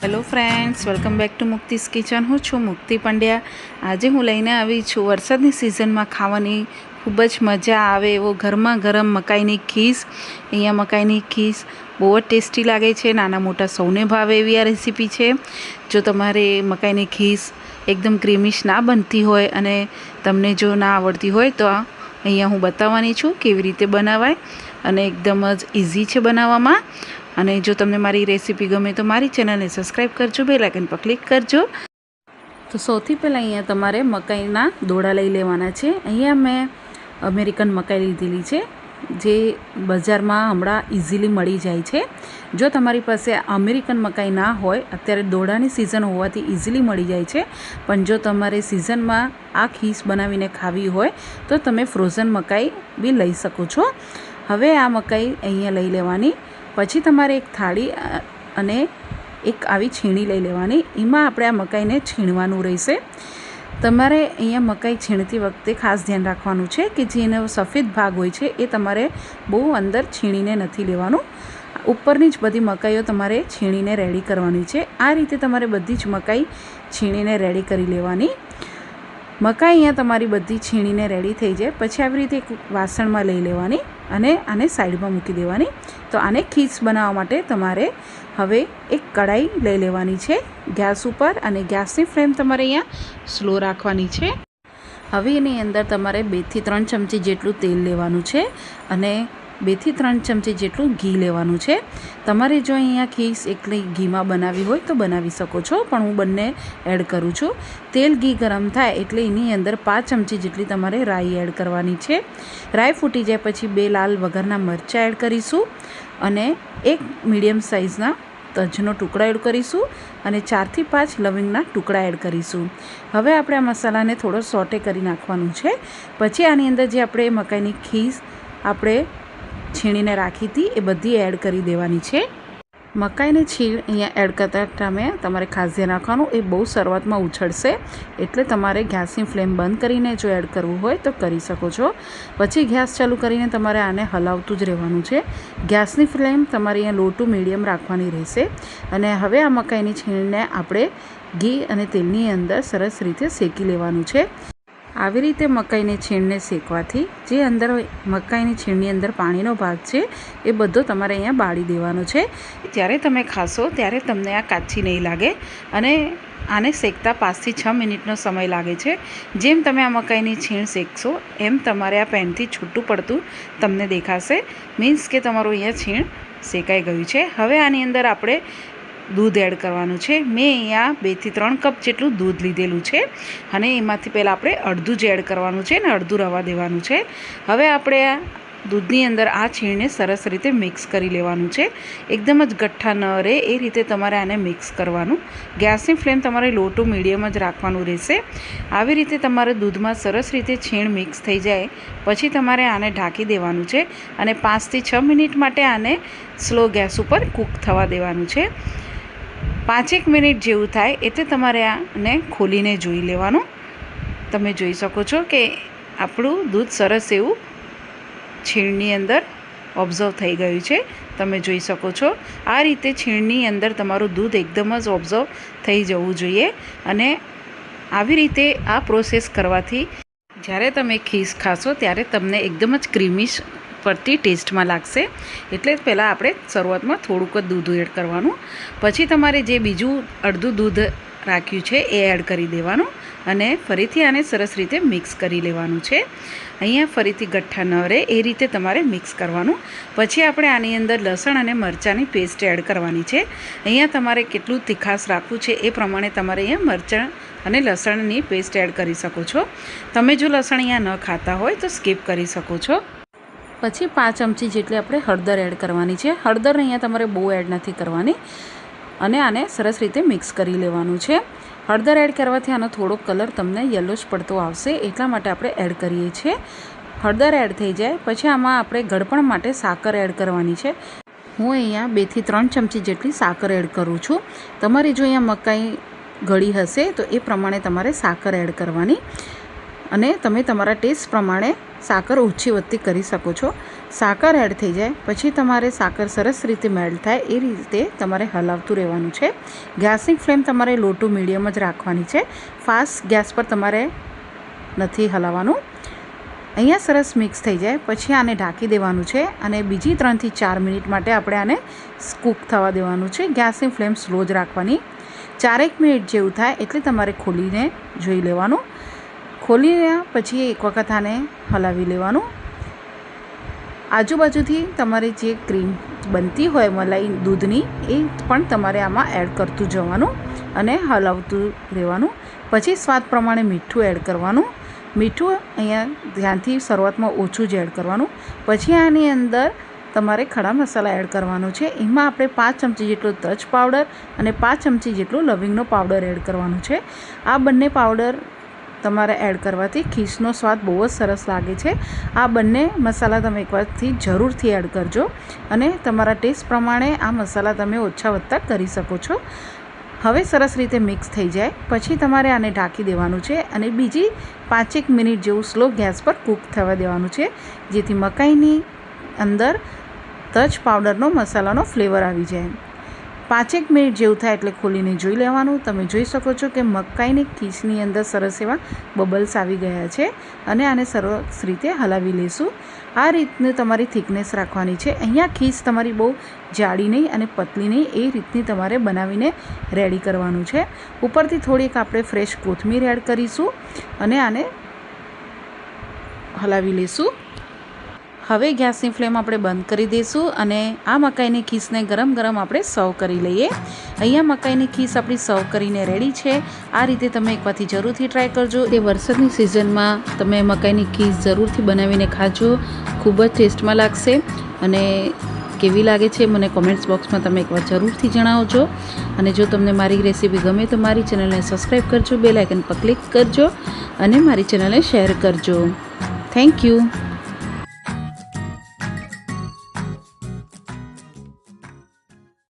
Hello friends, welcome back to મુક્તિસ kitchen. હું છું મુક્તિ પંડ્યા. આજે હું લઈને આવી છું વરસાદની સિઝનમાં ખાવાની ખૂબ જ મજા આવે એવો ગરમા ગરમ મકાઈની ખીસ. અહીંયા મકાઈની ખીસ બહુ જ ટેસ્ટી લાગે છે, નાના મોટા સૌને ભાવે એવી આ રેસીપી છે. જો તમારે મકાઈની ખીસ એકદમ ક્રીમિશ ના બનતી હોય અને તમને જો ના આવડતી હોય તો અહીંયા હું બતાવવાની છું કેવી રીતે બનાવાય, અને એકદમ જ ઇઝી છે બનાવવામાં. અને જો તમને મારી રેસીપી ગમે તો મારી ચેનલને સબસ્ક્રાઈબ કરજો, બેલ આઇકન પર ક્લિક કરજો. તો સૌથી પહેલાં અહીંયા તમારે મકાઈના દોડા લઈ લેવાના છે. અહીંયા મેં અમેરિકન મકાઈ લીધેલી છે, જે બજારમાં હમણાં ઇઝીલી મળી જાય છે. જો તમારી પાસે અમેરિકન મકાઈ ના હોય, અત્યારે દોડાની સિઝન હોવાથી ઇઝીલી મળી જાય છે, પણ જો તમારે સિઝનમાં આ ખીસ બનાવીને ખાવી હોય તો તમે ફ્રોઝન મકાઈ બી લઈ શકો છો. હવે આ મકાઈ અહીંયા લઈ લેવાની. પછી તમારે એક થાળી અને એક આવી છીણી લઈ લેવાની. એમાં આપણે આ મકાઈને છીણવાનું રહેશે. તમારે અહીંયા મકાઈ છીણતી વખતે ખાસ ધ્યાન રાખવાનું છે કે જેનો સફેદ ભાગ હોય છે એ તમારે બહુ અંદર છીણીને નથી લેવાનું. ઉપરની જ બધી મકાઈઓ તમારે છીણીને રેડી કરવાની છે. આ રીતે તમારે બધી જ મકાઈ છીણીને રેડી કરી લેવાની. મકાઈ અહીંયા તમારી બધી છીણીને રેડી થઈ જાય પછી આવી રીતે એક વાસણમાં લઈ લેવાની અને આને સાઈડમાં મૂકી દેવાની. તો આને ખીસ બનાવવા માટે તમારે હવે એક કઢાઈ લઈ લેવાની છે ગેસ ઉપર, અને ગેસની ફ્લેમ તમારે અહીંયા સ્લો રાખવાની છે. હવે એની અંદર તમારે 2 થી 3 ચમચી જેટલું તેલ લેવાનું છે અને 2 થી 3 ચમચી જેટલું ઘી લેવાનું છે. તમારે જો અહીંયા ખીસ એકલી ઘીમાં બનાવી હોય તો બનાવી શકો છો, પણ હું બંને એડ કરું છું. તેલ ઘી ગરમ થાય એટલે એની અંદર 5 ચમચી જેટલી તમારે રાઈ એડ કરવાની છે. રાઈ ફૂટી જાય પછી 2 લાલ વઘારના મરચાં એડ કરીશું અને એક મીડિયમ સાઇઝના તજનો ટુકડા એડ કરીશું અને 4 થી 5 લવિંગના ટુકડા એડ કરીશું. હવે આપણે આ મસાલાને થોડો સોટે કરી નાખવાનું છે. પછી આની અંદર જે આપણે મકાઈની ખીસ આપણે છીણીને રાખી હતી એ બધી એડ કરી દેવાની છે. મકાઈને છીણ અહીંયા એડ કરતા ટાઈમે તમારે ખાસ ધ્યાન રાખવાનું, એ બહુ શરૂઆતમાં ઉછળશે, એટલે તમારે ગેસની ફ્લેમ બંધ કરીને જો એડ કરવું હોય તો કરી શકો છો. પછી ગેસ ચાલુ કરીને તમારે આને હલાવતું જ રહેવાનું છે. ગેસની ફ્લેમ તમારે અહીંયા લો ટુ મીડિયમ રાખવાની રહેશે. અને હવે આ મકાઈની છીણને આપણે ઘી અને તેલની અંદર સરસ રીતે શેકી લેવાનું છે. આવી રીતે મકાઈની છીણને શેકવાથી જે અંદર મકાઈની છીણની અંદર પાણીનો ભાગ છે એ બધો તમારે અહીંયા બાળી દેવાનો છે. જ્યારે તમે ખાશો ત્યારે તમને આ કાચી નહીં લાગે. અને આને શેકતા 5 થી 6 મિનિટનો સમય લાગે છે. જેમ તમે આ મકાઈની છીણ શેકશો એમ તમારે આ પેનથી છૂટું પડતું તમને દેખાશે, મીન્સ કે તમારું અહીંયા છીણ શેકાઈ ગયું છે. હવે આની અંદર આપણે દૂધ એડ કરવાનું છે. મેં અહીંયા 2 થી 3 કપ જેટલું દૂધ લીધેલું છે અને એમાંથી પહેલાં આપણે અડધું જ એડ કરવાનું છે અને અડધું રવા દેવાનું છે. હવે આપણે આ દૂધની અંદર આ છીણને સરસ રીતે મિક્સ કરી લેવાનું છે. એકદમ જ ગઠ્ઠા ન રહે એ રીતે તમારે આને મિક્સ કરવાનું. ગેસની ફ્લેમ તમારે લો ટુ મીડિયમ જ રાખવાનું રહેશે. આવી રીતે તમારે દૂધમાં સરસ રીતે છીણ મિક્સ થઈ જાય પછી તમારે આને ઢાંકી દેવાનું છે અને 5 થી 6 મિનિટ માટે આને સ્લો ગેસ ઉપર કૂક થવા દેવાનું છે. 5 મિનિટ જેવું થાય એટલે તમારે આને ખોલીને જોઈ લેવાનું. તમે જોઈ શકો છો કે આપણું દૂધ સરસ એવું છીણની અંદર ઓબ્ઝર્વ થઈ ગયું છે. તમે જોઈ શકો છો આ રીતે છીણની અંદર તમારું દૂધ એકદમ જ ઓબ્ઝર્વ થઈ જવું જોઈએ. અને આવી રીતે આ પ્રોસેસ કરવાથી જ્યારે તમે ખીસ ખાશો ત્યારે તમને એકદમ જ ક્રીમીશ પડતી ટેસ્ટમાં લાગશે. એટલે પહેલાં આપણે શરૂઆતમાં થોડુંક જ દૂધ એડ કરવાનું, પછી તમારે જે બીજું અડધું દૂધ રાખ્યું છે એ એડ કરી દેવાનું અને ફરીથી આને સરસ રીતે મિક્સ કરી લેવાનું છે. અહીંયા ફરીથી ગઠ્ઠા ન રહે એ રીતે તમારે મિક્સ કરવાનું. પછી આપણે આની અંદર લસણ અને મરચાંની પેસ્ટ એડ કરવાની છે. અહીંયા તમારે કેટલું તીખાશ રાખવું છે એ પ્રમાણે તમારે અહીંયા મરચાં અને લસણની પેસ્ટ એડ કરી શકો છો. તમે જો લસણ અહીંયા ન ખાતા હોય તો સ્કીપ કરી શકો છો. પછી 5 ચમચી જેટલી આપણે હળદર એડ કરવાની છે. હળદર અહીંયા તમારે બહુ એડ નથી કરવાની અને આને સરસ રીતે મિક્સ કરી લેવાનું છે. હળદર એડ કરવાથી આનો થોડો કલર તમને યલોશ પડતો આવશે, એટલા માટે આપણે એડ કરીએ છીએ. હળદર એડ થઈ જાય પછી આમાં આપણે ગળપણ માટે સાકર એડ કરવાની છે. હું અહીંયા 2 થી 3 ચમચી જેટલી સાકર એડ કરું છું. તમારી જો અહીંયા મકાઈ ગળી હશે તો એ પ્રમાણે તમારે સાકર એડ કરવાની અને તમે તમારા ટેસ્ટ પ્રમાણે સાકર ઓછી વધતી કરી શકો છો. સાકર એડ થઈ જાય પછી તમારે સાકર સરસ રીતે મેલ્ટ થાય એ રીતે તમારે હલાવતું રહેવાનું છે. ગેસની ફ્લેમ તમારે લો ટુ મીડિયમ જ રાખવાની છે. ફાસ્ટ ગેસ પર તમારે નથી હલાવવાનું. અહીંયા સરસ મિક્સ થઈ જાય પછી આને ઢાંકી દેવાનું છે અને બીજી 3 થી 4 મિનિટ માટે આપણે આને કૂક થવા દેવાનું છે. ગેસની ફ્લેમ સ્લો જ રાખવાની. 4 મિનિટ જેવું થાય એટલે તમારે ખોલીને જોઈ લેવાનું. ખોલીને પછી એક વખત આને હલાવી લેવાનું. આજુબાજુથી તમારે જે ક્રીમ બનતી હોય મલાઈ દૂધની એ પણ તમારે આમાં એડ કરતું જવાનું અને હલાવતું રહેવાનું. પછી સ્વાદ પ્રમાણે મીઠું એડ કરવાનું. મીઠું અહીંયા ધ્યાનથી શરૂઆતમાં ઓછું જ એડ કરવાનું. પછી આની અંદર તમારે ખડા મસાલા એડ કરવાનો છે. એમાં આપણે 5 ચમચી જેટલો તજ પાવડર અને 5 ચમચી જેટલો લવિંગનો પાવડર એડ કરવાનો છે. આ બંને પાવડર તમારે એડ કરવાથી ખીચનો સ્વાદ બહુ જ સરસ લાગે છે. આ બંને મસાલા તમે એકવારથી જરૂરથી એડ કરજો અને તમારા ટેસ્ટ પ્રમાણે આ મસાલા તમે ઓછા વધતા કરી શકો છો. હવે સરસ રીતે મિક્સ થઈ જાય પછી તમારે આને ઢાંકી દેવાનું છે અને બીજી 5 મિનિટ જેવું સ્લો ગેસ પર કૂક થવા દેવાનું છે, જેથી મકાઈની અંદર તજ પાવડરનો મસાલાનો ફ્લેવર આવી જાય. 5 મિનિટ જેવું થાય એટલે ખોલીને જોઈ લેવાનું. તમે જોઈ શકો છો કે મકાઈની ખીચની અંદર સરસ એવા બબલ્સ આવી ગયા છે અને આને સરસ રીતે હલાવી લેશું. આ રીતની તમારી થિકનેસ રાખવાની છે. અહીંયા ખીચ તમારી બહુ જાડી નહીં અને પતલી નહીં એ રીતની તમારે બનાવીને રેડી કરવાનું છે. ઉપરથી થોડીક આપણે ફ્રેશ કોથમીર એડ કરીશું અને આને હલાવી લઈશું. હવે ગેસની ફ્લેમ આપણે બંધ કરી દઈશું અને આ મકાઈની ખીચને ગરમ ગરમ આપણે સર્વ કરી લઈએ. અહીંયા મકાઈની ખીચ આપણી સર્વ કરીને રેડી છે. આ રીતે તમે એકવારથી જરૂરથી ટ્રાય કરજો. એ વરસાદની સિઝનમાં તમે મકાઈની ખીચ જરૂરથી બનાવીને ખાજો. ખૂબ જ ટેસ્ટમાં લાગશે અને કેવી લાગે છે મને કોમેન્ટ્સ બોક્સમાં તમે એકવાર જરૂરથી જણાવજો. અને જો તમને મારી રેસીપી ગમે તો મારી ચેનલને સબસ્ક્રાઈબ કરજો, બેલ આઇકન પર ક્લિક કરજો અને મારી ચેનલને શેર કરજો. Thank you.